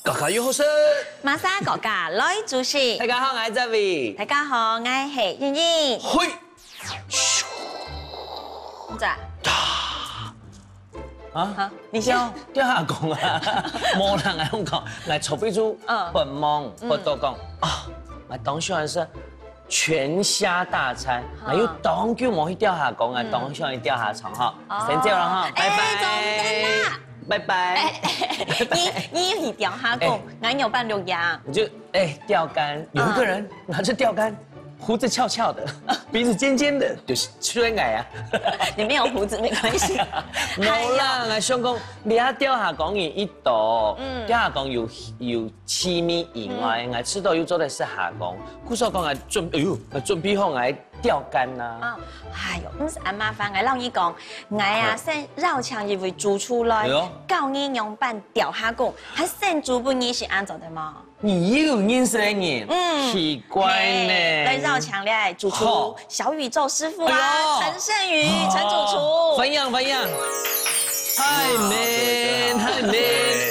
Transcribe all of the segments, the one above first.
高考又好生，马莎国家来主持。大家好，我係 Zavi。大家好，我係燕燕。嘿，咋？啊？你先。掉下講啊，冇人係咁講，嚟籌備出本夢，我都講啊，我當時係是全蝦大餐，嗱要當叫我去掉下講啊，當上去掉下床哈，先這樣啦哈，拜拜。拜拜。你去钓虾公，俺有伴六牙。你就钓竿，有一个人拿着钓竿，胡子翘翘的，鼻子尖尖的，就是衰矮啊。你没有胡子没关系。冇啦，我想講，你喺钓下講完一度，钓下講有7米以外，我吃到又做的是下講，故說講我準備好我钓竿呐。哎呦，唔是咁麻煩，我老你講，我啊先繞牆一位煮出來，教你用辦釣蝦公，還先煮不你是安做的嗎？你又認識人，奇怪呢。來繞牆咧，主廚小宇宙師傅啊，陳勝宇，陳主廚。分享。太 man，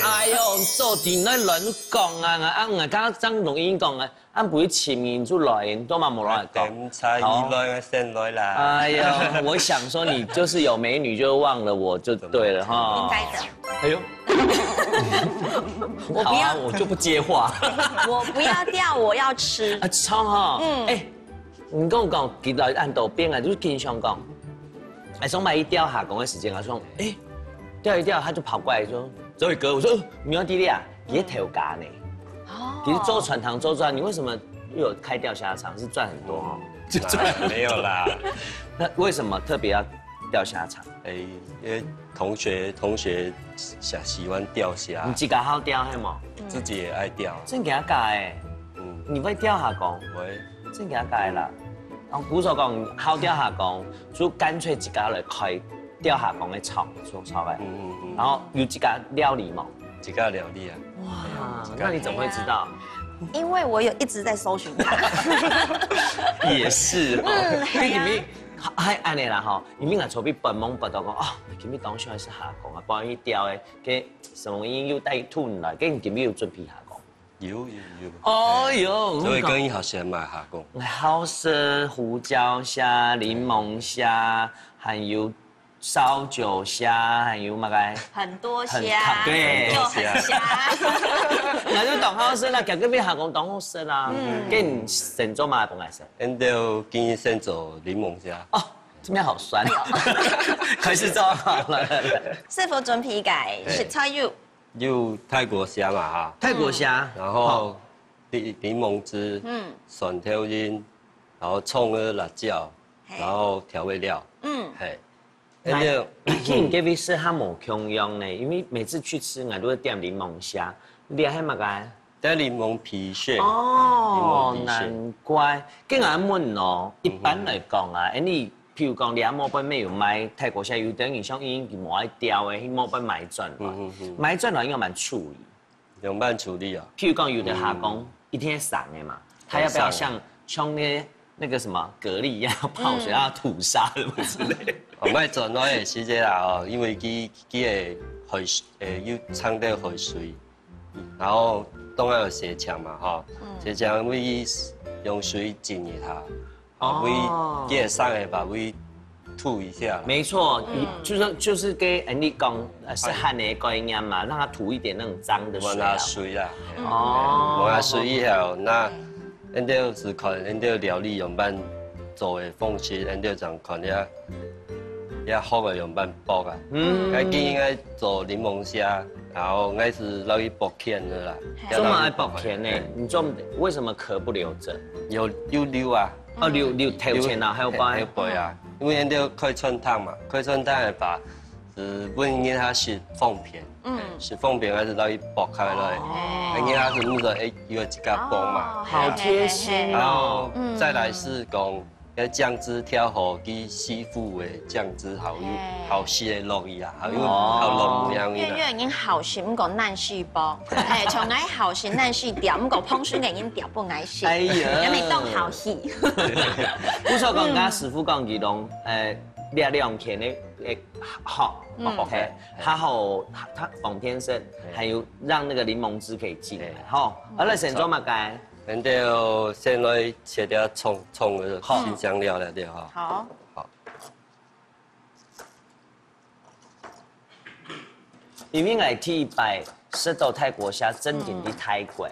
哎呦，做電來亂講啊！我剛剛張龍已經講啊，俺不會前面就來，都嘛冇來講。點差2來先來啦。哎呀，我想說你就是有美女就忘了我就對了哈。應該的。哎呦，我不要，我就不接話。我不要釣，我要吃。啊，超哈。你跟我講，其實按道邊啊，就是經常講，想買一釣下講的時間，我說，釣一釣，他就跑過來說，周宇哥，我說，苗弟弟啊，也條價呢。其實周傳堂周賺，你為什麼又有開釣蝦場？是賺很多哦。沒有啦。那為什麼特別要釣蝦場？因為同學喜歡釣蝦。你自己好釣係嗎？自己也愛釣。真給他改你會釣下講？會。真給他改啦。然後古所講好釣下講，就乾脆自己來開釣下講的廠做炒飯。然後有自己料理嗎？自己料理啊。哇，那你怎麼會知道？因為我有一直在搜尋它。也是，你入面係安尼啦吼，入面啊籌備本夢不到講啊，入面當時係下講啊，幫伊釣的，嘅什麼因要帶吞來，跟入面有準備下講。有。哦喲，所以跟你好喜歡買下講。好食胡椒蝦、檸檬蝦，還有燒酒蝦，還有乜個？很多蝦，對，又很蝦。那就當好食啦，夾嗰邊下講當好食啦，跟成咗嘛，本來是。然後建議先做檸檬蝦。哦，這邊好酸。開始做好了。師傅準備嘅食材有泰國蝦嘛哈，泰國蝦，然後檸檬汁，蒜頭仁，然後蔥和辣椒，然後調味料，嘿。然後今日嘅是還冇共用呢，因為每次去吃我都會點檸檬蝦，你係乜個？帶檸檬皮屑。哦，難怪。跟我問哦，一般來講啊，你譬如講你阿某本沒有買泰國蝦，有等於像已經冇愛釣的，某本買轉嘛，買轉來應該蠻處理。用慢處理啊。譬如講有的下工一天散的嘛，他要不要像那個什麼蛤蜊一樣泡水，要吐沙什麼之類的？唔係轉來嘅是這啦哦，因為佢嘅海要撐到海水，然後當然有斜牆嘛哈，斜牆會用水浸一下，會佢上來把會吐一下。沒錯，就是跟你講是旱的概念嘛，讓它吐一點那種髒的水。摸下水啦，哦，摸下水以後，那人哋是看人哋料理用辦做嘅方式，人哋就看也好嘅用辦煲啊。我建議我做檸檬蝦，然後我是攞去剝殼的啦。做乜愛剝殼呢？你做為什麼殼不留着？有留啊。哦，留頭前啊，還有背啊，因為人哋開春湯嘛，開春湯係把是本人他是鳳片，是鳳片還是攞去剝開來，人家是唔是有自家剝嘛？好貼心。然後再來是講，要醬汁調好，佢師傅嘅醬汁好鮮嘅落去啊，好濃樣嘅。月已經好鮮，唔講難細煲，從愛好鮮難細調，唔講烹水已經調不愛細。哎呀，你當好戲。不錯講，家師傅講佢攏，兩片的好。OK，它好，它往天生，还有让那个柠檬汁可以进来。好，好了，先做乜嘢？然后先来切点葱的新香料了对哈。好。好。因为来第一摆吃到泰国虾真点的泰国，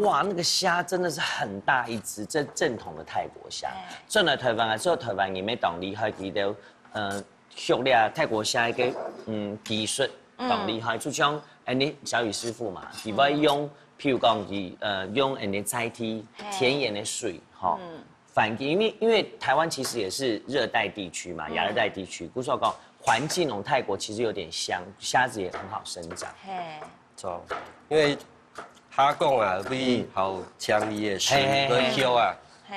哇，那个虾真的是很大一只，这正统的泰国虾。进来台湾啊，之后台湾人咪当厉害，佢哋学了泰国虾一个技术，当厉害，就像你小雨师傅嘛，佢会用，譬如讲佢用你代替甜盐的水，哈，反因为台湾其实也是热带地区嘛，亚热带地区，故说讲。环境哦，泰国其实有点香，虾子也很好生长。嘿，错，因为虾讲啊，比好强伊的水来烧啊，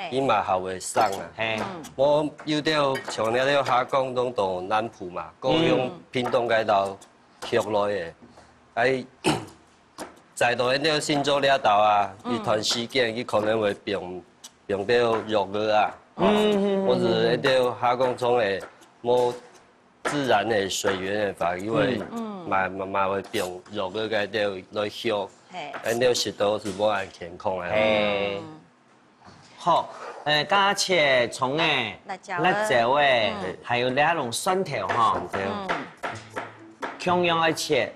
伊嘛好会送啊。嘿，我有条像了虾讲拢到南浦嘛，高雄、屏东街道学来的，哎，在到了新竹了豆啊，一段时间伊可能会用到肉蚵啊，或者一条虾讲种的无。自然的水源的话，因为嘛会用肉蚵个条来烧，安条食到是无安健康的。好，加切葱诶，辣椒诶，还有那种蒜头哈，同样来切。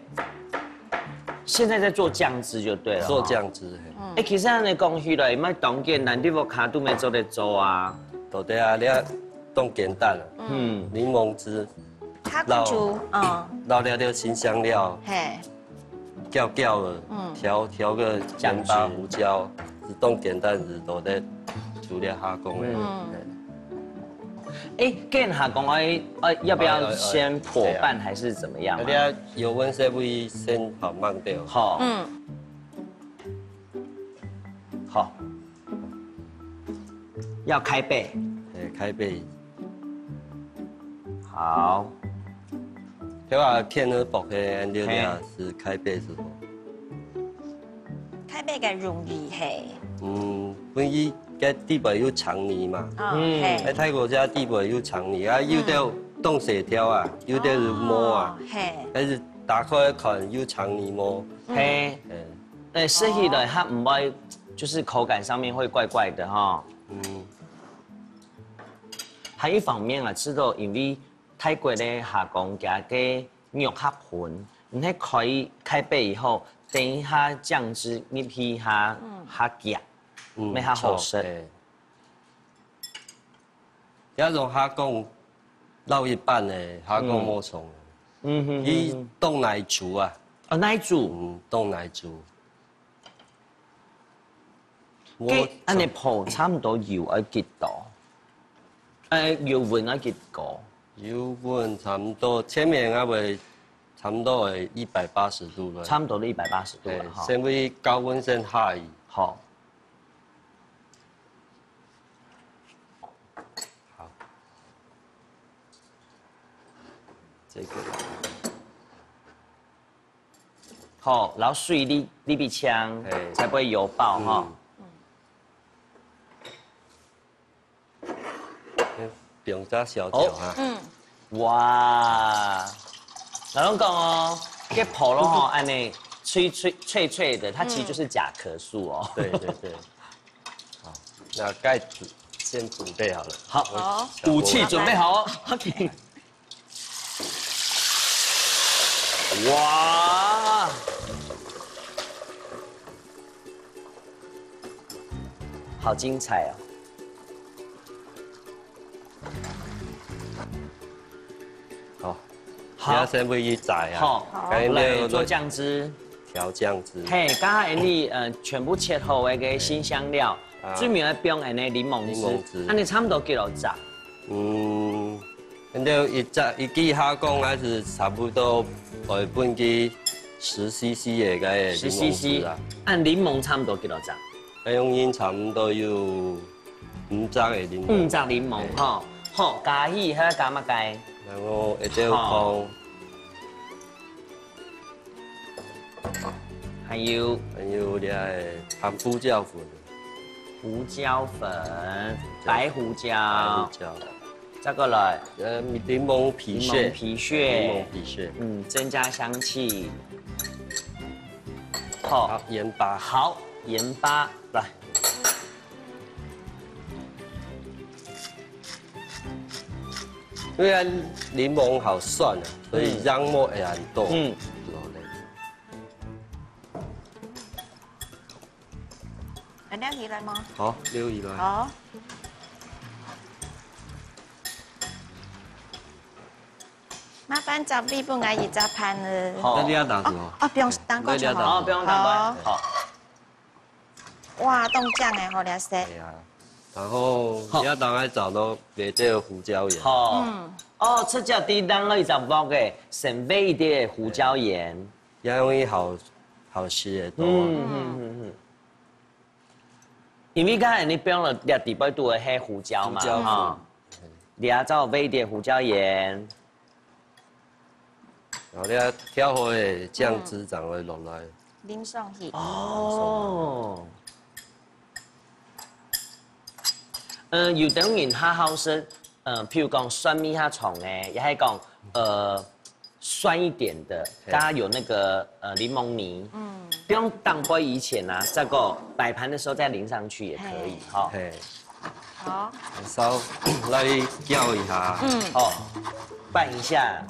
现在在做酱汁就对了。做酱汁。其实你讲起来，咪当然咱啲无卡都咪做得做啊。到底啊，你冻简单了。柠檬汁。捞了新香料，搅的，调个盐巴、胡椒，自动简单子都在煮了下工的。跟下工要不要先破拌还是怎么样？你啊，油温稍微先好慢掉。好。好。要开背。开背。好。对啊，片呢薄的，你俩是开背之后。开背个容易嘿。本伊个地板有长泥嘛，喺泰国家地板有长泥啊，有条冻蛇条啊，有条是摸啊，但是打开一看有长泥摸。嘿，吃起来它唔会，就是口感上面会怪怪的哈。还一方面啊，吃到因为。泰国的下工加个肉较混，你喺开背以后，等一下酱汁你批下夹，没下好食。有种虾讲捞一半的虾讲冇虫，伊冻奶煮啊，奶煮，冻奶煮。我安尼泡差唔多油要几多？油温要几高？油温差不多，前面啊会差不多会180度了。差不多的180度了哈。先为高温先下伊。好。好。这个。好，然后水你比枪，才不会油爆哈。用只小条哈。哇，老龙讲哦，这泡了哈，安尼脆的，它其实就是甲壳素哦。对。好，那盖子先准备好了。好，武器准备好哦。哇！好精彩哦！好，要先为伊炸啊。好，来做酱汁。调酱汁。嘿，刚刚你全部切好的个新香料，最面要冰的柠檬汁，安尼差不多几多炸？然后一记虾讲还是差不多半支10cc 的个柠檬汁啊。按柠檬差不多几多炸？用烟差不多有5扎的柠檬。5扎柠檬哈，好加起还要加乜介？然后一条葱，还有含胡椒粉，胡椒粉、白胡椒，再过来柠檬皮屑，柠檬皮屑，柠檬皮屑，增加香气。好，盐巴，好，盐巴来。因为柠檬好酸啊，所以香末会很多。料起来吗？好，溜起来。好。麻烦找壁不爱一扎盘了。那你要打什么？哦，不用当过就好。不用当过。好。哇，冻酱哎，好厉害。然后你要当爱找到别的胡椒盐。好。哦，这叫低当可以找到嘅，省买一点胡椒盐，因为好吃的多。因为刚才你不用了两底杯度的黑胡椒嘛，哈，你要找买一点胡椒盐，然后你要调好的酱汁才会落来。淋上去。哦。有等人较好食，譬如讲酸米较重诶，也系讲酸一点的，刚刚有那个柠檬泥，不用当归以前啊，这个摆盘的时候再淋上去也可以，哈。好。稍来搅一下。哦，拌一下，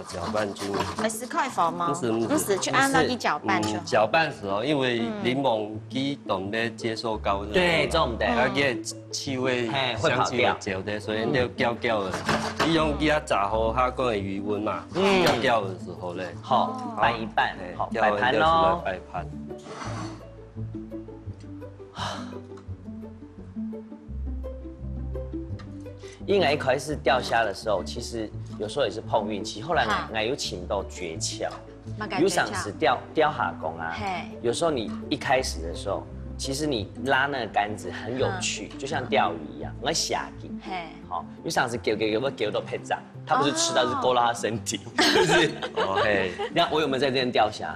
搅拌均匀。没撕块粉吗？不是，去按照一搅拌就好。搅拌时候，因为柠檬基懂得接受高热，对，这种的，它嘅气味会跑掉，所以你要搅的。你用给它炸好，它讲的余温嘛，搅的时候咧，好拌一拌，好摆盘咯，摆盘。因为一开始钓虾的时候，其实有时候也是碰运气。后来我有请到诀窍，有赏识钓下工啊。有时候你一开始的时候，其实你拉那个杆子很有趣，就像钓鱼一样，我下去。好，有赏识给到配炸，他不是吃到，是勾到他身体，是不是？哦嘿，你看我有没有在这边钓虾？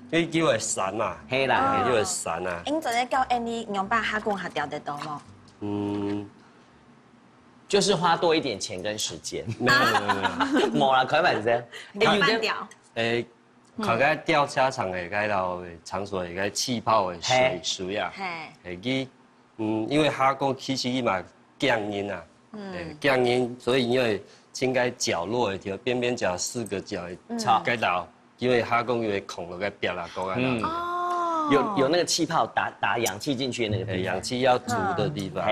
你叫会散嘛？嘿啦，叫会散啊。因昨日教你用把虾公还钓得到吗？就是花多一点钱跟时间。没有，冇啦，快板先。有点钓。看个钓虾场的该到场所的该气泡的水啊，去因为虾公其实伊嘛降音啊，降音，所以因为应该角落的条边边角4个角的该到，因为虾公因为孔了该表啦，讲啊，有那个气泡打氧气进去的那个地方，氧气要足的地方，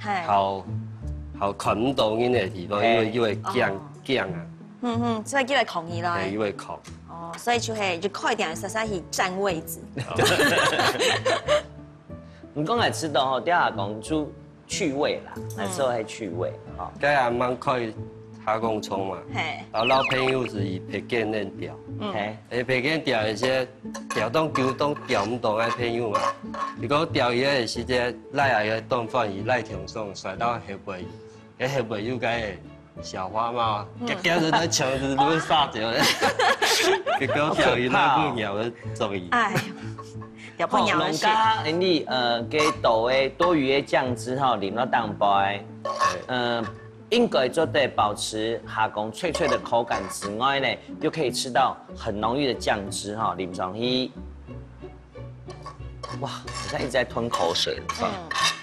然后好看唔到音的地方，因为降啊，所以叫为孔伊咯，因为孔。哦，所以就快点实在是占位置。你刚才吃到吼，钓下讲出趣味啦，那时候系趣味，哈。该也蛮快虾公葱嘛，然后老朋友是以皮件嫩钓，皮件钓一些钓动球动钓唔动爱朋友嘛，如果钓鱼的时节，赖下个冻饭鱼赖挺爽，甩到下背，下背又该。小花猫，钓着在墙子都撒掉了，结果钓鱼那不鸟的走伊。哎，钓不鸟的是。你给豆的多余的酱汁哈，淋到蛋白，应该就得保持虾公脆脆的口感之外呢，又可以吃到很浓郁的酱汁哈，淋上去。哇，好像一直在吞口水。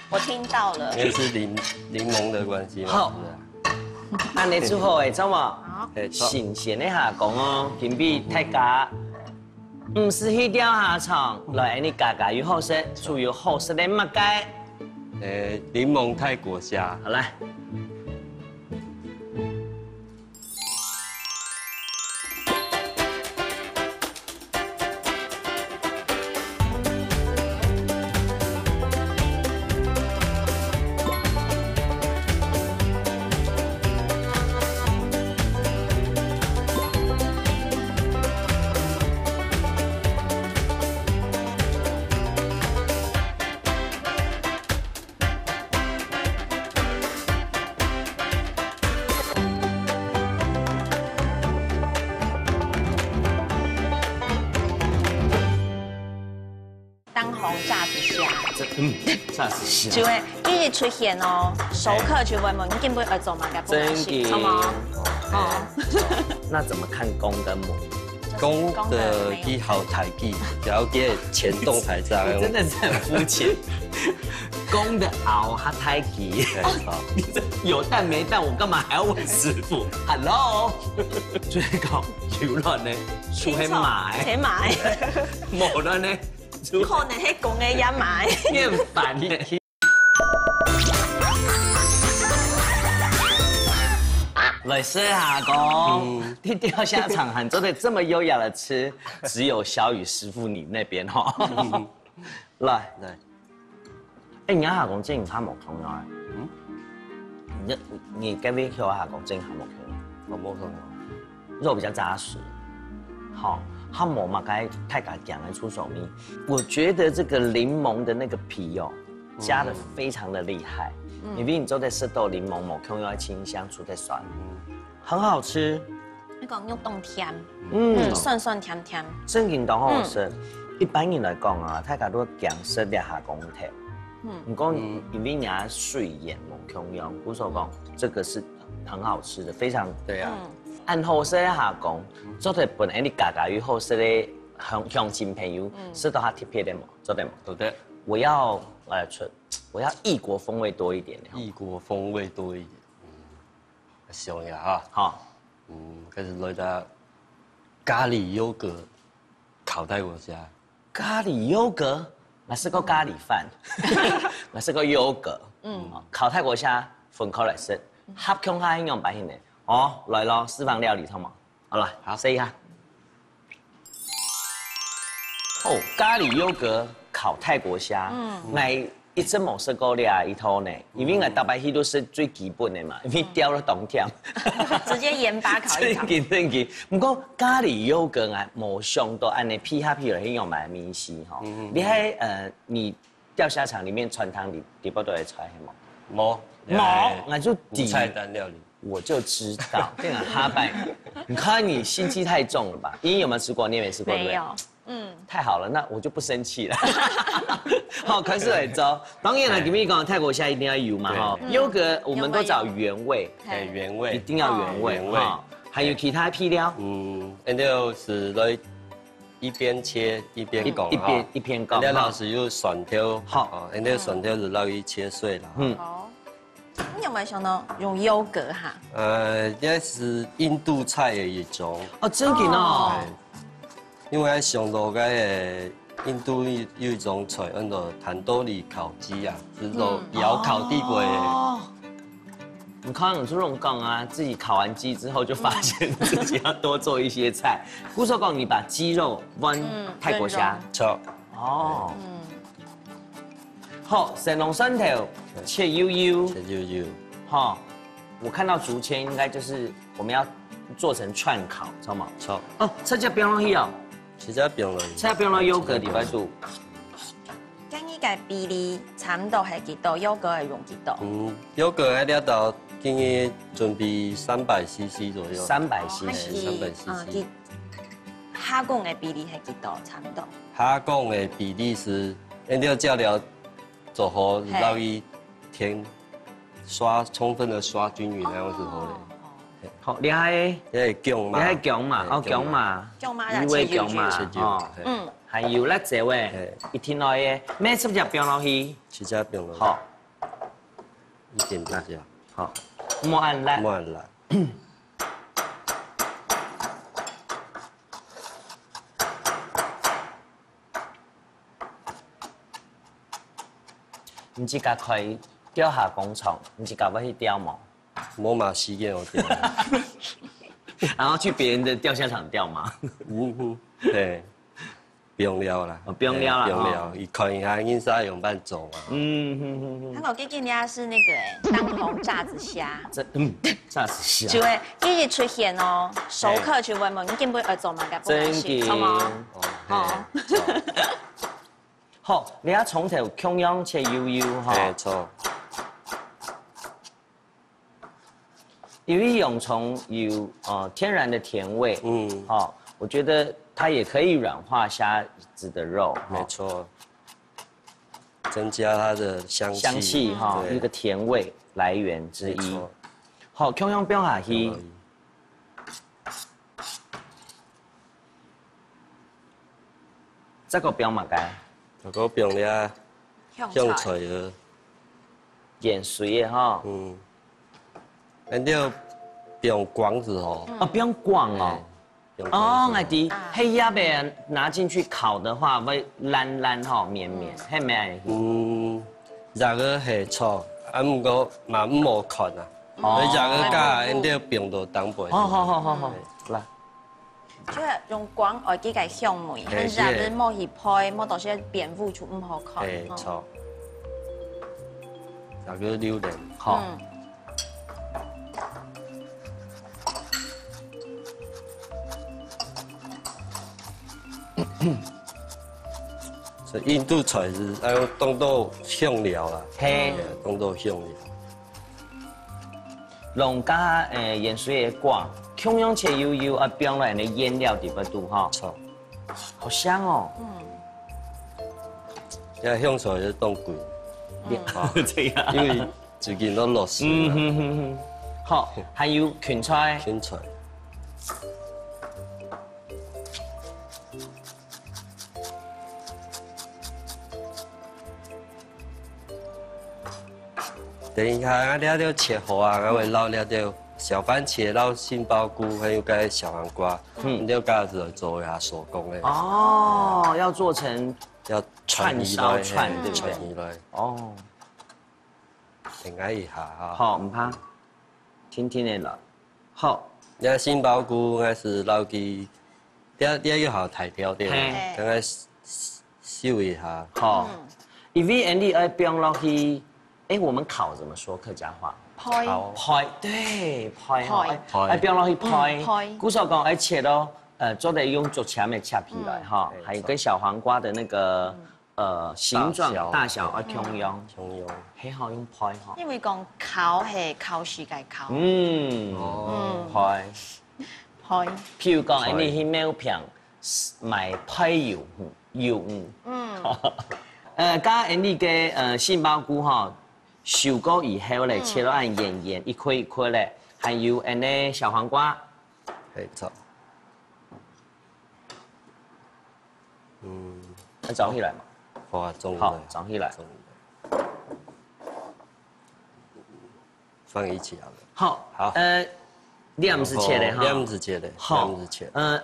我听到了。因为是柠檬的关系嘛。好。安尼做好诶，怎么？新鲜的虾公哦，金币太假，唔是去钓虾场，来安尼加加又好食，煮又好食的物该。柠檬泰国虾，好来。啥事？就会一直出现哦，熟客就会问你根本会做嘛个不关系，好吗？哦。那怎么看公跟母？公的去好台记，了解前动台章。真的是很肤浅。公的熬哈胎记，你这有蛋没蛋，我干嘛还要问师傅 ？Hello， 最搞有卵呢，出去买，去买，冇卵呢，可能係公嘅也買，你很烦呢。来师阿公，你钓虾场很做的这么优雅的吃，只有小雨师傅你那边哈。来，哎，你阿公正下冇空啊？你该不会叫阿公正下冇空？我冇空肉比较扎实，好，它冇嘛该太敢讲来出手咪。我觉得这个柠檬的那个皮哦，加的非常的厉害。因为你做的是豆柠檬，冇空要清香，出的酸，很好吃。那个肉冻甜，酸酸甜甜。正经都好吃。一般人来讲啊，太敢都讲食了下公头。你讲因为人家水盐冇空用，古手讲这个是很好吃的，非常对啊。按好食的下讲，做的本来你家家有好食的乡亲朋友，吃到它特别的嘛，做的嘛。对的。我要异国风味多一点。异国风味多一点，想一下哈。好，开始来到咖喱优格，烤泰国虾。咖喱优格，那是个咖喱饭，那是个优格。烤泰国虾分开来食，合腔下应用白型的。哦，来咯，私房料理好吗？好了，好试一下。哦，咖喱优格烤泰国虾，一直冇食过俩一套呢，因为我大白鱼都是最基本的嘛，因为掉了冬天。直接盐巴烤一烤。正经。不过咖喱优格啊，冇上到按你批下批来用买米西哈。你喺你钓虾场里面穿汤你不都会穿黑冇？冇，我就菜单料理。我就知道，这个哈拜，你看你心机太重了吧？英有没有吃过？你也没吃过，对不对？没有。太好了，那我就不生气了。好，开始来招。当然了，给你讲泰国虾一定要油嘛哈。优格我们都找原味，原味一定要原味哈。还有其他配料？然后是来一边切一边讲一边讲。然后是用蒜头，好，然后蒜头是让它切碎了。好。你有没有想到用优格哈？这是印度菜的一种。哦，真的哦。因为上路个印度有一种菜，叫做坦多里烤鸡啊，是种窑烤地瓜的。你看有这种讲啊，自己烤完鸡之后就发现自己要多做一些菜。古手讲，你把鸡肉煸泰国虾，错。哦。好，神龙蒜头切悠悠。切悠悠。好，我看到竹签应该就是我们要做成串烤，知道吗？错。哦，这叫冰落去哦。直接冰落。这冰落优格里边度。建议个比例差不多係幾多？優格係用幾多？優格喺呢度建議準備300cc 左右。300cc。蝦公嘅比例係幾多？差不多。蝦公嘅比例是，然後醬料做好，讓伊填充分的刷均勻，那樣子好嘞。好，你係薑嘛？你係薑嘛？哦，薑嘛。薑嘛，魚味薑嘛。哦。還有辣椒味，一天內嘅咩汁入冰落去？直接冰落去。好。一點辣椒。好。莫按辣。莫按辣。唔知甲佢釣下工廠，唔知甲要去釣冇？冇嘛時間我釣。然後去別人的釣蝦場釣嘛？對，不用了啦。不用了啦。不用了，一看一下，應該用辦做啊。他我記得是那個當紅炸子蝦。炸子蝦。就會一直出現哦，熟客就會問你根本要做嘛個不關係，好嗎？哦。好，你要從頭薑樣切悠悠哈。沒錯。因為蛹蟲有天然的甜味，我覺得它也可以軟化蝦子的肉，沒錯。增加它的香气。香气哈，一个甜味来源之一。好，强强标下去。这个标嘛该。这个标咧香菜儿。盐水的哈。嗯。咱要标广子哦。啊，标广哦。哦，我知，黑鸭贝拿进去烤的话，会烂吼绵绵，系咩？嗯，热个系错，啊，不过嘛唔好看啊。所以热个加，因要冰到当杯。好，来。即係用廣外機嘅香味，很熱你摸去配，摸到些蝙蝠就唔好看。係錯。熱個榴蓮。好。所以印度菜是要当做香料啦，嘿，当做香料。弄加盐水的挂，香香切油油啊，标来的腌料底部度哈，错，好香哦。这香菜就当贵，这样，因为最近都落雪啦。好，还有芹菜。芹菜。等一下，了了切好啊，然后捞了了小番茄、捞杏鲍菇，还有个小黄瓜，了加子做一下手工的。哦，要做成要串烧串，对不对？串起来。哦。等一下哈。好，唔怕，听听的了。好，那杏鲍菇应该是捞去，了又好抬条的，刚刚修一下。好，因为你爱标落去。哎，我们烤怎么说客家话？拍，对，拍，哎，不要落去拍。古时候讲，哎，切咯，做得用竹签的切皮来哈，还有跟小黄瓜的那个形状大小啊，同样，很好用拍哈。因为讲烤係烤時間烤。拍。譬如講，你去貓片買拍油，加你嘅杏鲍菇哈。收過以後咧，切到按圓一塊一塊咧，還有呢小黃瓜，係錯。找起來嘛。好，找起來。放一起好了。好。兩是切的哈。兩是切的。好。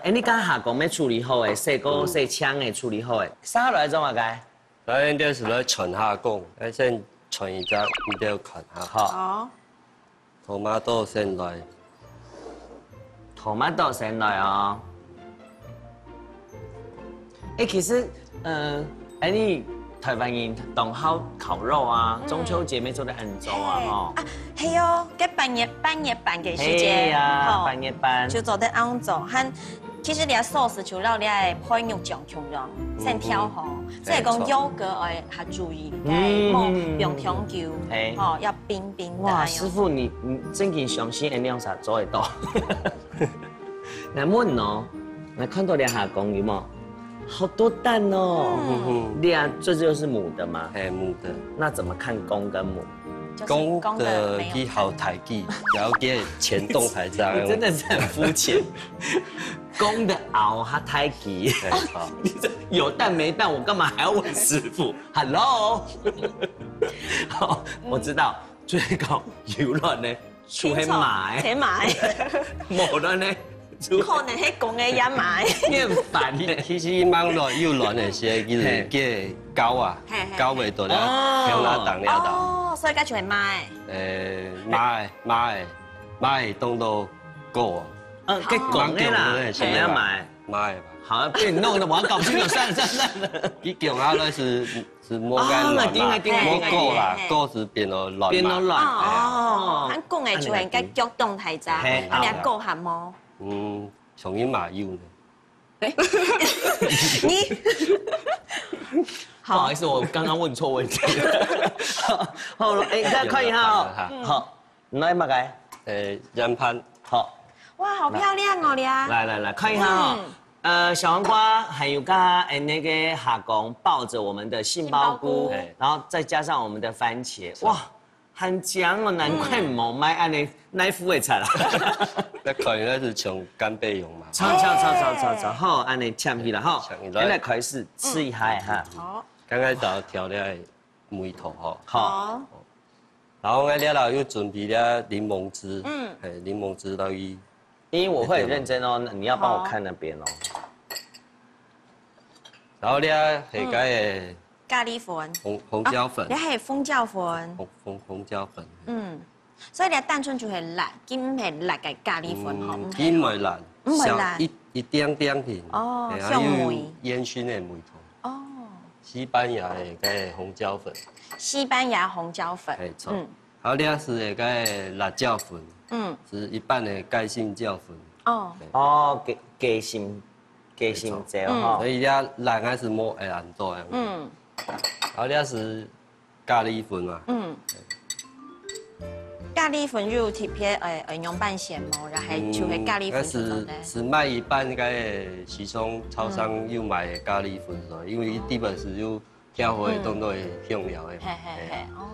你剛下講咩處理好誒？細個細槍誒處理好誒？啥來做嘛該？咱就是來傳下工，先。傳一隻一定要看下。好。tomato 先來。tomato 先來啊。哎，其實你台灣人當好烤肉啊，中秋節咪做得很早啊，吼。啊，係哦，嘅半夜嘅時間，半夜半就做得啱做，和其實你嘅 sauce 就讓你係配肉醬調用，先調好。即係講優格愛下注意，莫用調酒，哦要冰冰的。哇，師傅你真係相信你用啥做得到？那問哦，那看到你下公有冇？好多蛋哦。兩，這就是母的嗎？母的。那怎麼看公跟母？公的佢好抬舉，然後佢前動抬張。你真的是很膚淺。公的熬它胎皮，你这有蛋没蛋，我干嘛还要问师傅 ？Hello， 好，我知道，最高油卵呢，出去買，去買，冇卵呢，可能係公嘅也買，你很煩呢。其實網絡有卵嘅些，叫膠啊，膠味道咧，向那當了當。哦，所以家就係買。買當到個。給公的啦，怎麼樣買？買吧。好，被你弄得我搞不清楚，算了。佢叫下咧是摸乾卵嘛，摸夠啦，夠是變到卵。變到卵。哦，咁公嘅就係嘅腳動提咋，咁你夠下摸。從英馬要呢。你。不好意思，我剛剛問錯問題了。好，再看一下哦。好，你來乜嘅？人盤。好。哇，好漂亮哦，你啊！來，看一下哈。小黄瓜还有那个下公抱着我们的杏鲍菇，然后再加上我们的番茄，哇，很香哦，难怪冇买安尼耐腐的菜啦。那可能是从干贝用嘛。炒，好，安尼切起来好，现在开始吃一下哈。好。刚刚就调了梅头哈。好。然后我了又准备了柠檬汁，柠檬汁到伊。因为我会很认真哦，你要帮我看那边哦。然后呢，係個咖喱粉、紅椒粉，你係蜂椒粉，紅椒粉。所以你蛋春就係辣，兼係辣嘅咖喱粉嗬。兼唔係辣，唔係辣，一點點甜。哦，香梅。煙燻嘅梅頭。哦。西班牙嘅個紅椒粉。西班牙紅椒粉。係錯。然後呢是個辣椒粉。是一半的蓋杏椒粉。哦，雞心椒哈。所以呢，辣還是冇會很多的。然後呢是咖喱粉嘛。咖喱粉就貼片用半鹹毛，然後就係咖喱粉嗰種咧。是賣一半個時裝超商又買咖喱粉咯，因為基本是要調回當作香料的。哦。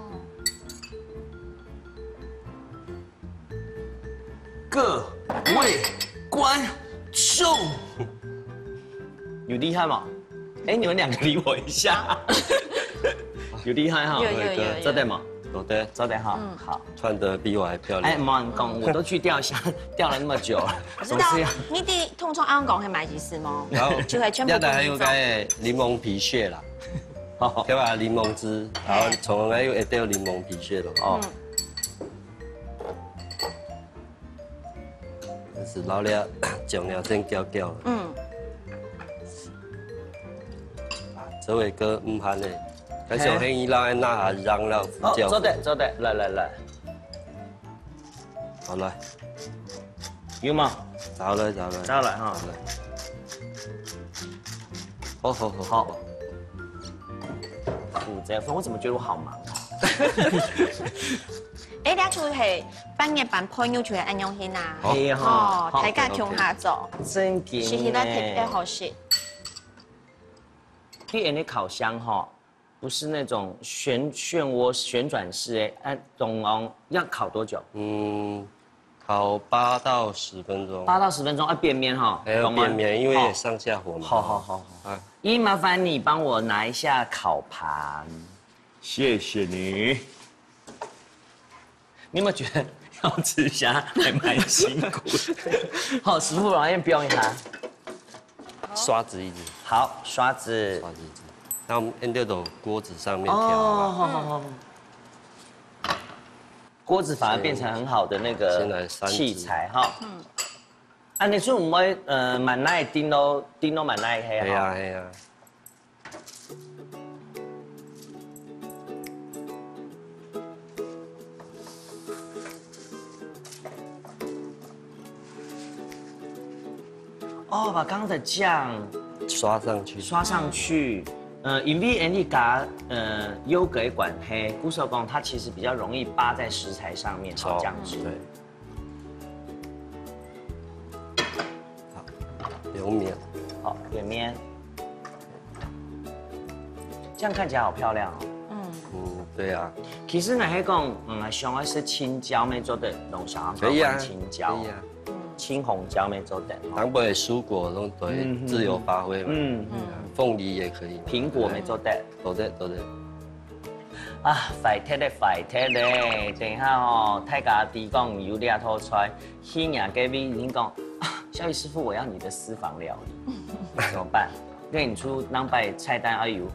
各位觀眾，有厲害嗎？哎，你們兩個理我一下，有厲害哈？有，做得嗎？做得哈。好，穿得比我還漂亮。哎，冇人講，我都去釣蝦，釣了那麼久了。我知道，你哋通常啱講係買幾時麼？然後就係全部。一來還有個檸檬皮屑啦，對吧？檸檬汁，然後從來又一定要檸檬皮屑咯。哦。是老了，醬料真焦焦。這位哥唔慳嘞，佢小黑伊拉那下讓了胡椒。做得，來。好來，有嗎？找來哈。好。胡椒粉，我怎麼覺得我好忙？哎，你出係半夜半配要出嚟安樣先啊？係啊，大家共下做，真勁是迄個特別好食。因為烤箱哈，不是那種漩渦旋轉式哎，總要烤多久？烤8到10分鐘。8到10分鐘要變面哈？還要變面，因為上下火嘛。好。姨，麻煩你幫我拿一下烤盤，謝謝你。你有沒有覺得要吃蝦還蠻辛苦的？好，師傅，我先標一下。刷子一支。好，刷子。那我們按掉到鍋子上面調。好。鍋子反而變成很好的那個器材哈。啊，你說唔會蠻耐叮都蠻耐黑哈。係啊。哦，把剛剛的醬刷上去。因為你加優格管黑，古手工它其實比較容易扒在食材上面，好醬汁。對。好，留面。好，點面。這樣看起來好漂亮哦。對啊。其實呢，係講上海是青椒沒做的，弄上海講青椒。可以啊。青紅椒沒做的。當然蔬果都對，自由發揮嘛。鳳梨也可以。蘋果沒做的。都得。啊，快貼咧！等下哦，大家啲講有兩套出來，去人隔壁已經講，小雨師傅，我要你的私房料理，怎麼辦？跟你出兩百菜單要有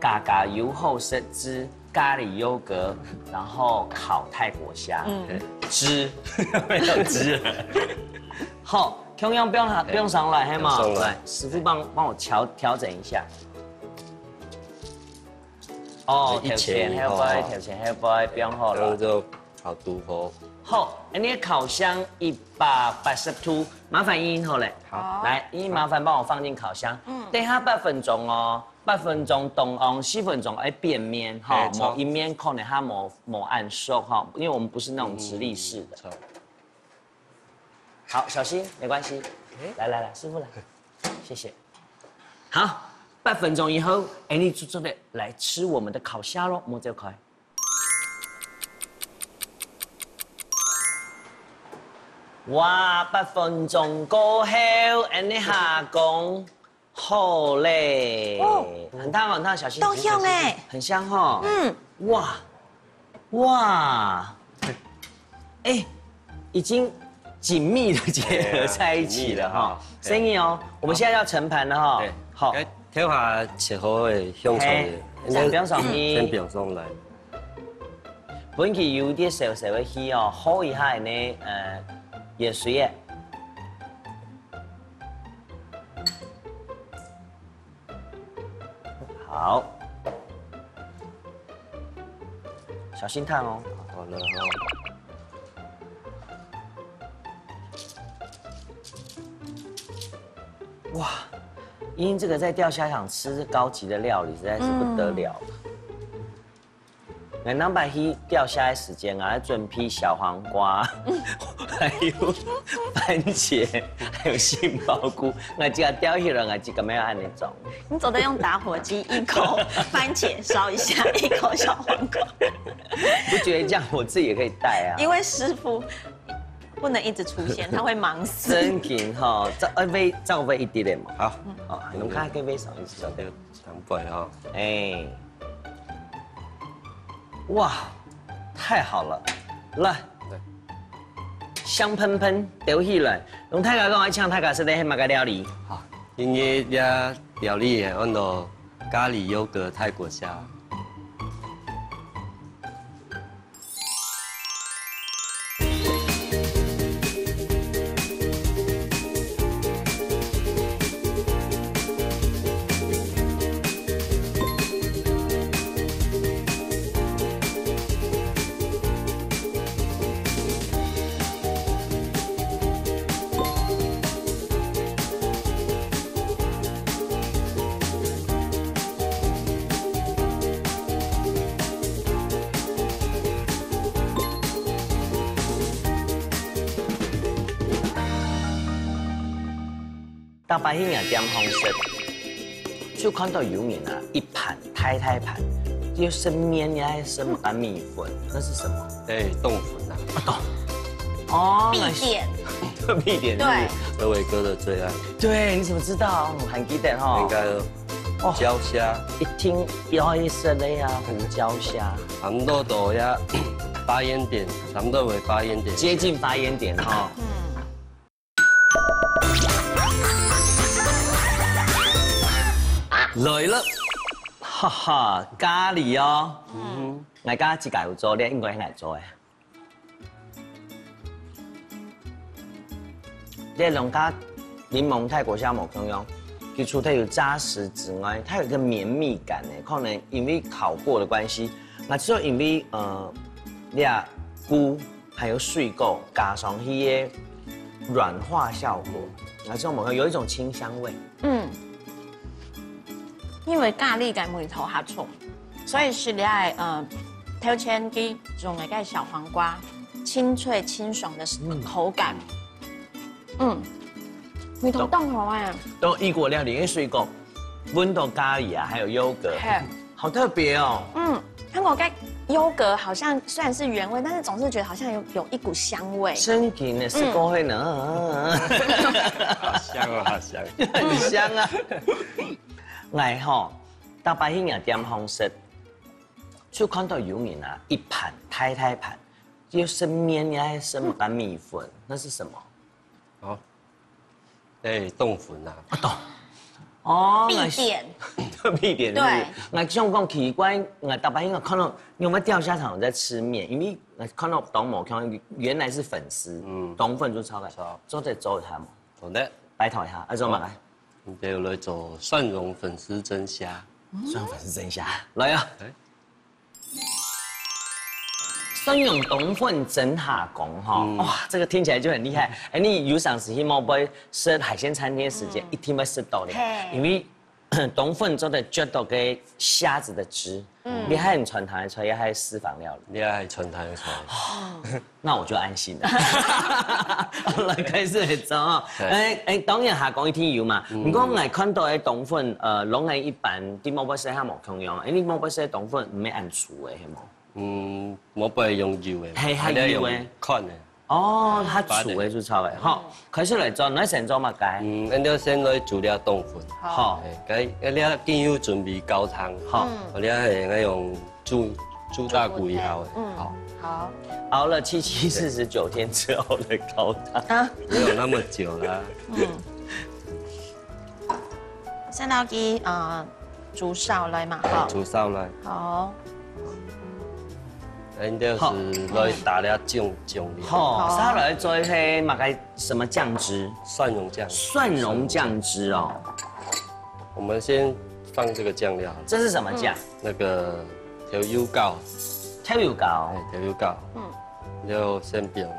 嘎油後生汁、咖喱優格，然後烤泰國蝦，汁沒有汁。好，同樣不用上來，係嗎？來，師傅幫我調整一下。哦，調前後背，不用好了。就烤肚火。好，你的烤箱180度，麻煩英好嘞。好，來，英麻煩幫我放進烤箱。等下8分鐘哦，8分鐘凍，4分鐘變面哈，某一面可能它某按熟哈，因為我們不是那種直立式的。好，小心，沒關係。來，師傅來。谢谢。好，8分钟以后，哎，你就准备来吃我们的烤虾咯，莫走开。哇，8分钟过后，哎，你下工好嘞，很烫很烫，小心。都香哎，很香哈。哇，哇，哎，已经紧密的结合在一起了哈。生意哦，我们现在要盛盘了哈。好，挑下切好的香肠的，先不用上去，先不用上来。本期有啲小小的去哦，好一下呢，盐水耶。好，小心烫哦。好了哈。哇，因这个在钓虾场吃高级的料理实在是不得了。我们把去钓虾的时间啊，准备小黄瓜，还有番茄，还有杏鲍菇。我这个钓起来，我这个没有按那种。你走的用打火机，一口番茄烧一下，一口小黄瓜。不觉得这样我自己也可以带啊？因为师傅不能一直出现，他会忙死。真紧哈，照喂一点点嘛。好，好，你们看可以喂少一些。这个长白哈。哎。哇，太好了！来，香喷喷，丢起来。用泰家讲，爱唱泰家是咧乜个料理？好，因为这料理的按照咖喱优格泰国虾。大白兴也点红色，就看到有人啊，一盘太盘，又生面呀，还生白米粉，那是什么？哎，冻粉啊。冻。哦，必点。必点。对。德伟哥的最爱。对，你怎么知道？很记得哈。应该哦。椒虾。一听要一色的呀，胡椒虾。差不多到呀发烟点，差不多为发烟点。接近发烟点哈。来了，哈哈，咖喱哦，我家自己有做，你应该係做嘅。这龙家柠檬泰国虾冇咁樣，佢除咗有扎實之外，它有一個綿密感誒，可能因為烤過的關係，那之後因為你啊菇還有水果加上去嘅軟化效果，那之後冇有一種清香味。因為咖喱嘅梅頭下重，所以是你愛挑前啲用嘅個小黃瓜，清脆清爽的口感。梅頭凍好啊！都異國料理嘅水果，溫度咖喱啊，還有優格，好特別哦。韓國嘅優格好像雖然是原味，但是總是覺得好像有一股香味。真嘅呢，是過去呢。好香啊，好香，很香啊。我吼，大白興也點紅色，就看到有人啊，一盤太盤，又生面呀，還生白米粉，那是什麼？好，哎，凍粉啊。凍。哦，必點。必點。對。我想講奇怪，我大白興我看到因為釣蝦場有在吃麵，因為我看到董某看原來是粉絲，董粉就炒嘅，做在做一下嘛。好的。拜託一下，做乜嚟？你哋來做蒜蓉粉絲蒸蝦。蒜蓉粉絲蒸蝦，來啊！蒜蓉冬粉蒸蝦公哈，哇，這個聽起來就很厲害。哎，你有上時去某杯吃海鮮餐廳時間，一定會吃到的，因為冬粉做的绝到个虾子的汁，你还很传统的菜，也还私房料理，你还传统的菜。那我就安心了。好了，开始来做哦。当然下讲一天油嘛，不过我看到的冬粉，拢係一般啲毛筆寫下冇共用，你毛筆寫冬粉唔係按煮嘅係冇？我不會用油嘅，係油嘅，看嘅。哦，它煮嘅就炒嘅，好，開始嚟做，你先做乜嘅？你要先來煮了冬粉，好，你見要準備高湯，好，你係那用煮大骨以後，好，熬了749天之後的高湯啊，沒有那麼久啦。先到佢煮燒來嘛，好，煮燒來，好。你就是來打了醬料。好，燒來做係乜嘅什麼醬汁？蒜蓉醬。蒜蓉醬汁哦。我們先放這個醬料。這是什麼醬？那個調油膏。調油膏。調油膏。然後先用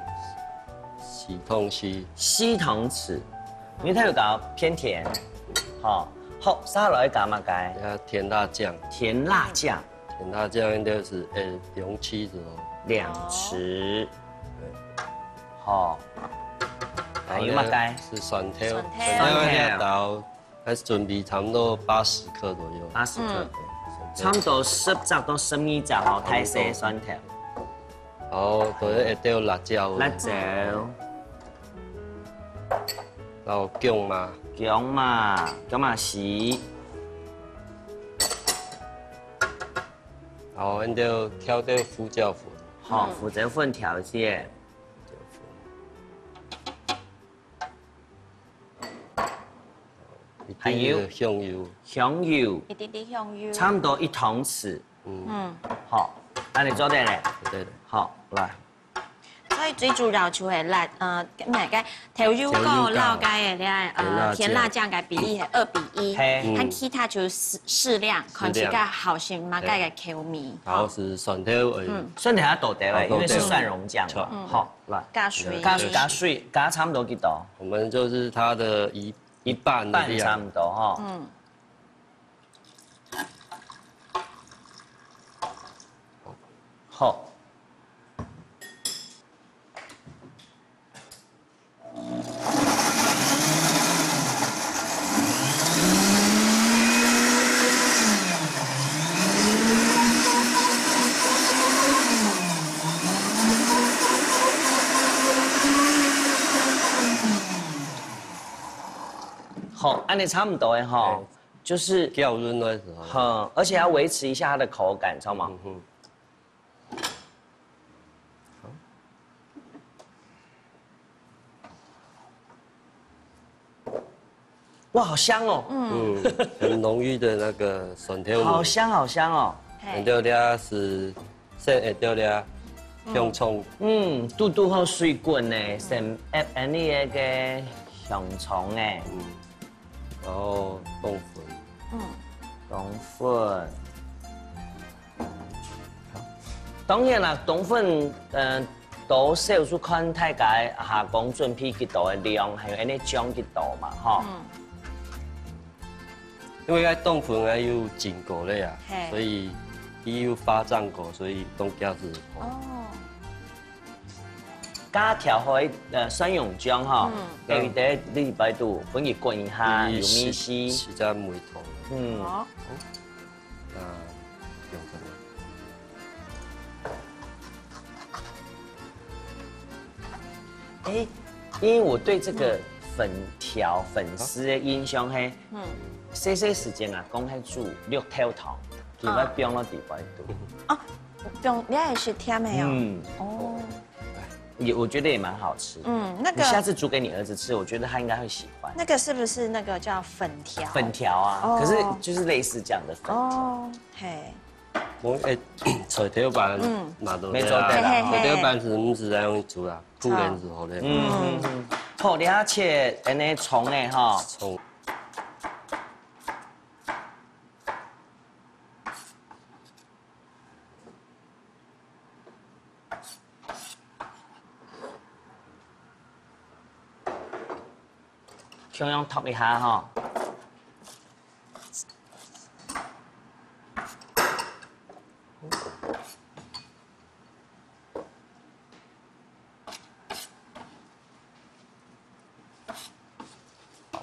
西銅豉。西銅豉，因為調油膏偏甜。好，好，燒來加乜嘅？甜辣醬。甜辣醬。甜辣醬應該是2匙子哦。2匙。好。還有乜嘅？是蒜頭。蒜頭。到，還是準備差不多80克左右。80克。差唔多10隻到12隻哦，泰式蒜頭。然後就會掉辣椒。辣椒。然後薑嘛。薑嘛是。然後你就調到胡椒粉。好，胡椒粉調一些。還有香油。香油。一啲啲香油。差唔多1湯匙。好，那你做得咧？對。好，來。所以最主要就係辣，咩嘅調油膏撈嘅咧，甜辣醬嘅比例係2:1，和其他就適量，看起個好先嘛嘅口味。然後是蒜頭，蒜頭要倒掉嘅，因為是蒜蓉醬。好，來。加水。加水，加差唔多幾多？我們就是它的一半的量。差唔多哈。好。好，按你差不多的哈，就是掉润的时候，而且要维持一下它的口感，知道吗？哇，好香哦！很浓郁的那个蒜头味。好香，好香哦！掉了是先会掉了香葱。嘟嘟好水滚呢，先按你那个香葱诶。然後冬粉，冬粉，當然啦，冬粉都少數看大家下講準備幾多嘅量，還有安尼醬幾多嘛，哈。因為喺冬粉係要浸過咧啊，所以伊要發脹過，所以凍膠是好。加調好蒜蓉醬哈，給佢哋禮拜度本熱滾一下，有米絲，時間梅糖。好。用這個。因為我對這個粉條粉絲的印象係，細時間啊，講係煮綠透糖，佢要冰到禮拜度。哦，冰你也是甜的哦。哦。我覺得也蠻好吃。那個。你下次煮給你兒子吃，我覺得他應該會喜歡。那個是不是那個叫粉條？粉條啊，可是就是類似這樣的粉。哦，嘿。我菜頭飯拿到。沒做對啦。菜頭飯是唔是在用煮啊？煮完之後咧。好，你要切那蔥誒哈。蔥。咁樣托一下哈，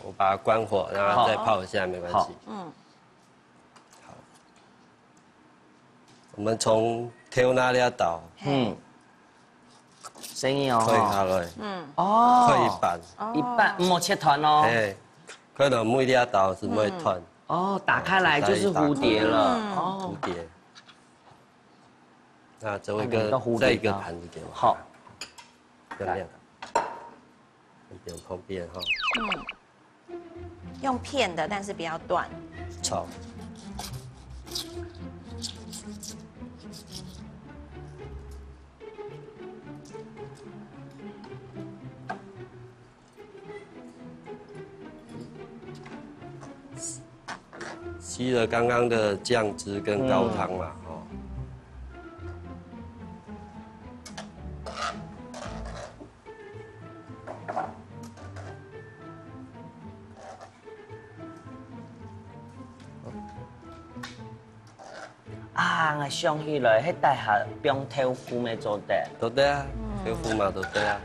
我把它关火，让它再泡一下，没关系。嗯。好。我们从挑那里倒，生意哦，可以下来，哦，可以一半，一半莫切团哦，哎，可能每粒倒是每团，哦，打开来就是蝴蝶了，哦，蝴蝶。那这位哥再一个盘子给我，好，漂亮，边碰边哈，用片的，但是不要断。炒。吸了刚刚的酱汁跟高汤嘛，哦。啊，我想起来，迄大厦中豆腐的做的，都对啊，豆腐嘛都对啊。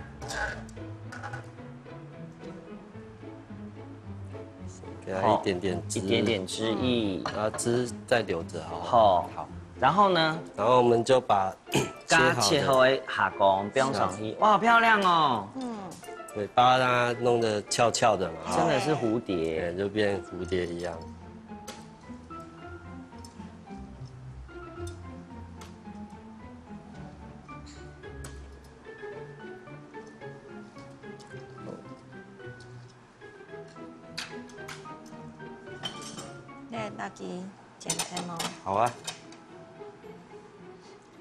给它一点点汁，一点点汁液，然后汁再留着好。好，然后呢？然后我们就把切好的下工不用上去，哇，好漂亮哦。对，把它弄得翘翘的嘛，真的是蝴蝶，就变蝴蝶一样。那给剪开吗？好啊。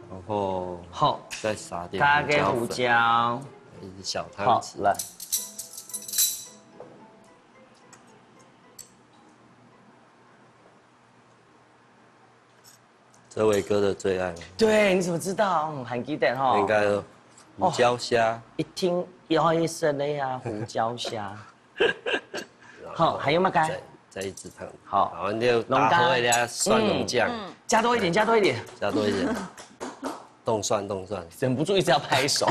然后好，再撒点加个胡椒，一小汤匙。来。这位哥的最爱。对，你怎么知道？很记得哈。应该胡椒虾。一听要一声的呀，胡椒虾。好，还有吗？该。再一支汤。好，然后就打回来蒜蓉酱。加多一点，加多一点。加多一点。冻蒜，忍不住一直要拍手。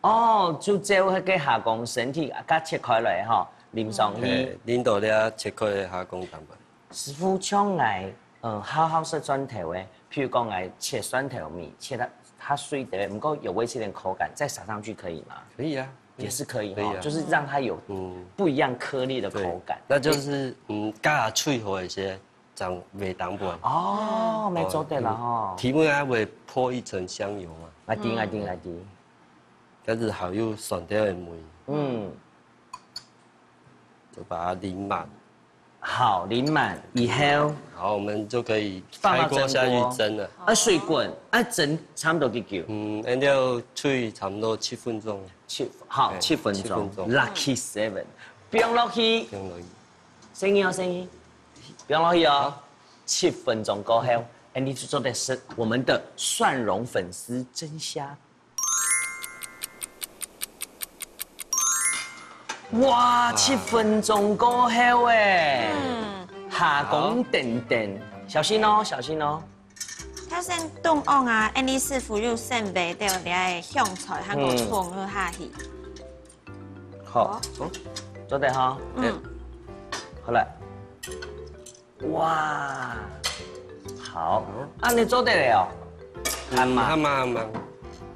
哦，就这迄个下工身体甲切开来哈，淋上去。淋到了切开的下工蛋白。师傅将来好好食蒜头的，譬如讲来切蒜头米，切它碎的，不过有维持点口感，再撒上去可以吗？可以啊。也是可以哈，就是让它有不一样颗粒的口感。那就是加脆和一些长味淡薄。哦，没做对了哈。提味还会泼一层香油嘛？来滴。但是还有蒜头的味。就把它淋满。好，淋满以后，好，我们就可以开锅下去蒸了。水滚，蒸差不多几久？按照脆差不多7分钟。7分钟。Lucky 7，不用落去。声音哦，声音，不用落去哦。7分钟过后，Andy 做的是我们的蒜蓉粉丝蒸虾。哇，7分钟过后哎，下工等等，小心哦，小心哦。它先冻瓮啊，Andy 师傅又先备掉你的香菜和个葱去下去。好，做得哈。好了。哇，好，啊你做得了？还蛮。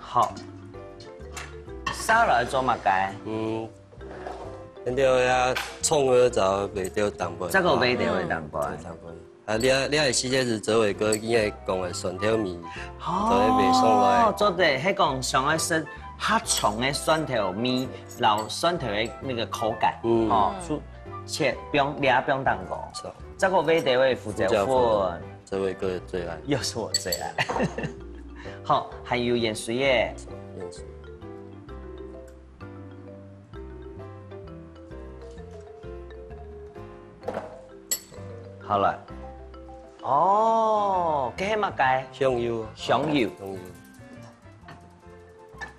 好。烧来做嘛该？那条呀，葱儿就卖掉淡薄。这个卖掉的淡薄。啊，你系四只是做位个今日讲的蒜头米，都会卖上来。做得，迄讲上爱食较重的蒜头米，老蒜头的那个口感。切不用俩不用蛋糕。这个卖掉的胡椒粉，这位哥最爱。又是我最爱。好，还有盐水耶。盐水。好了，哦，这是嘛该？香油。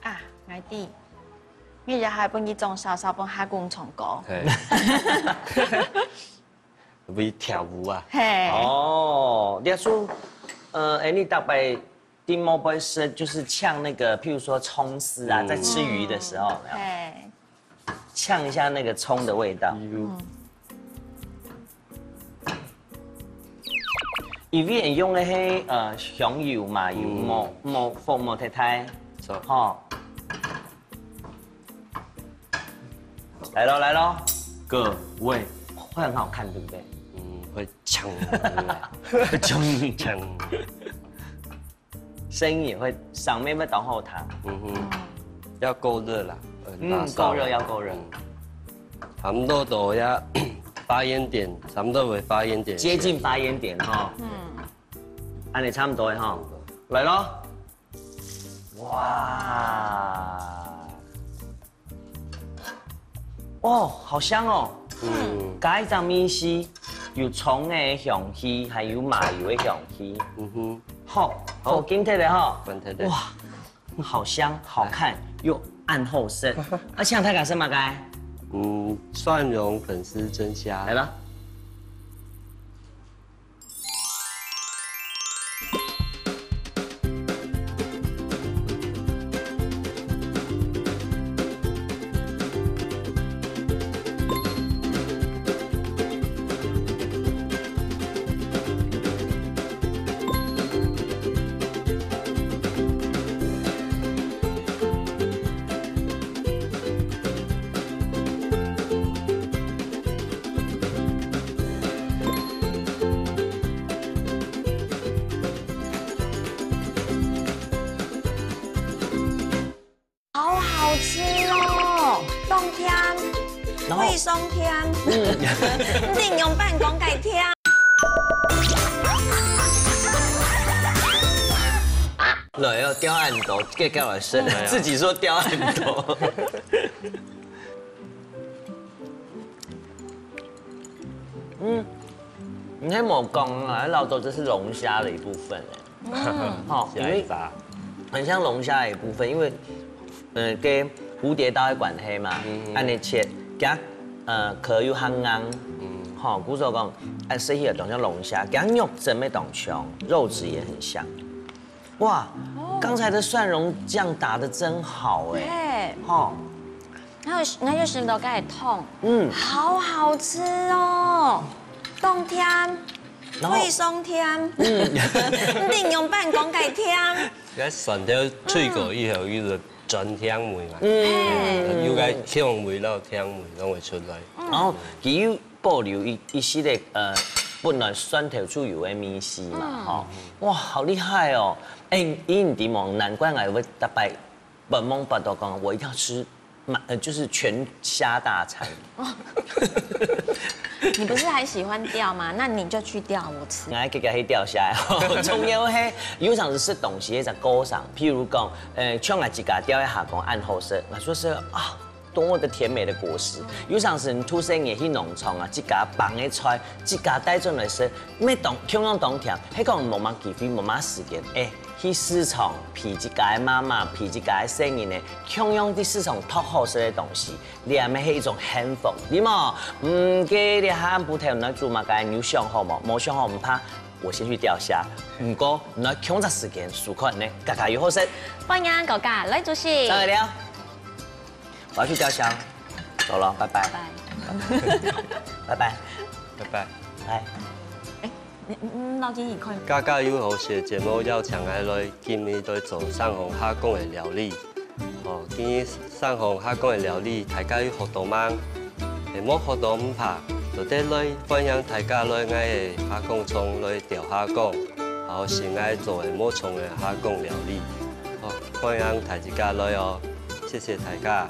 啊，爱弟，你日还帮伊种烧帮下工虫糕。为跳舞啊。嘿。哦，你说你大概丁毛不会是就是呛那个，譬如说葱丝啊，在吃鱼的时候，哎，呛一下那个葱的味道。伊边用的迄香油、麻油、磨太太，吼。来咯来咯，各位会很好看，对不对？会呛，呛，声音也会上面会到后堂。要够热啦。够热要够热。差不多到呀发烟点，差不多为发烟点。接近发烟点哈。按你差不多的哈。来咯。哇。哦，好香哦！加一张米丝，有葱的香气，还有麻油的香气。好，今天的哈，哇，好香，好看，又暗后生，而且太敢生吗？该？蒜蓉粉丝蒸虾。来了。味松甜，定用办公改甜。来哦，刁暗斗，给盖来生，自己说刁暗斗。你睇冇講啊，老豆這是龍蝦的一部分好，因為很像龍蝦的一部分，因為跟蝴蝶刀的關係嘛，按你切，加殼又很硬，好，古時候講，按食起來就像龍蝦，加肉真沒懂窮，肉質也很香。哇，剛才的蒜蓉醬打得真好哎，好，那就食到該痛，好好吃哦。冬天，味松甜，定用辦公改甜。佢蒜條脆過以後，佢就轉香味嘛，有個香味咯，甜味攏會出來。然後佢有保留一系列本來蒜頭出油的米絲嘛，哈，哇，好厲害哦！哎，因啲忙，難怪我會特別本夢不多講，我一定要吃。就是全蝦大餐。你不是還喜歡釣嗎？那你就去釣我吃。我給佢釣蝦，仲有係有陣時食東西在鍋上，譬如講，像我自家釣一下講暗後色，我說是啊，多麼的甜美的果實。有陣時你土生也去農場啊，自家放嘅菜，自家帶進來食，咩同樣冬天，迄個冇乜機會，冇乜時間，去市場批一家媽媽，批一家生意呢，同樣啲市場托好食嘅東西，你係咪係一種幸福？你嘛，給你喊不聽來做嘛，該你有想好冇？冇想好唔怕，我先去釣蝦。唔過你控制時間，數可能呢，家家又好食。歡迎哥哥來主席。上嚟了，我要去釣蝦，走了，拜拜。拜拜。拜拜。拜。老姐，你看。家家有好食節目邀請來來，今年在做上紅蝦公嘅料理。今年上紅蝦公嘅料理，大家有學到嗎？冇學到唔怕，就得來分享大家來愛嘅蝦公葱來調蝦公，然後是愛做嘅冇葱嘅蝦公料理。分享大家來哦，謝謝大家。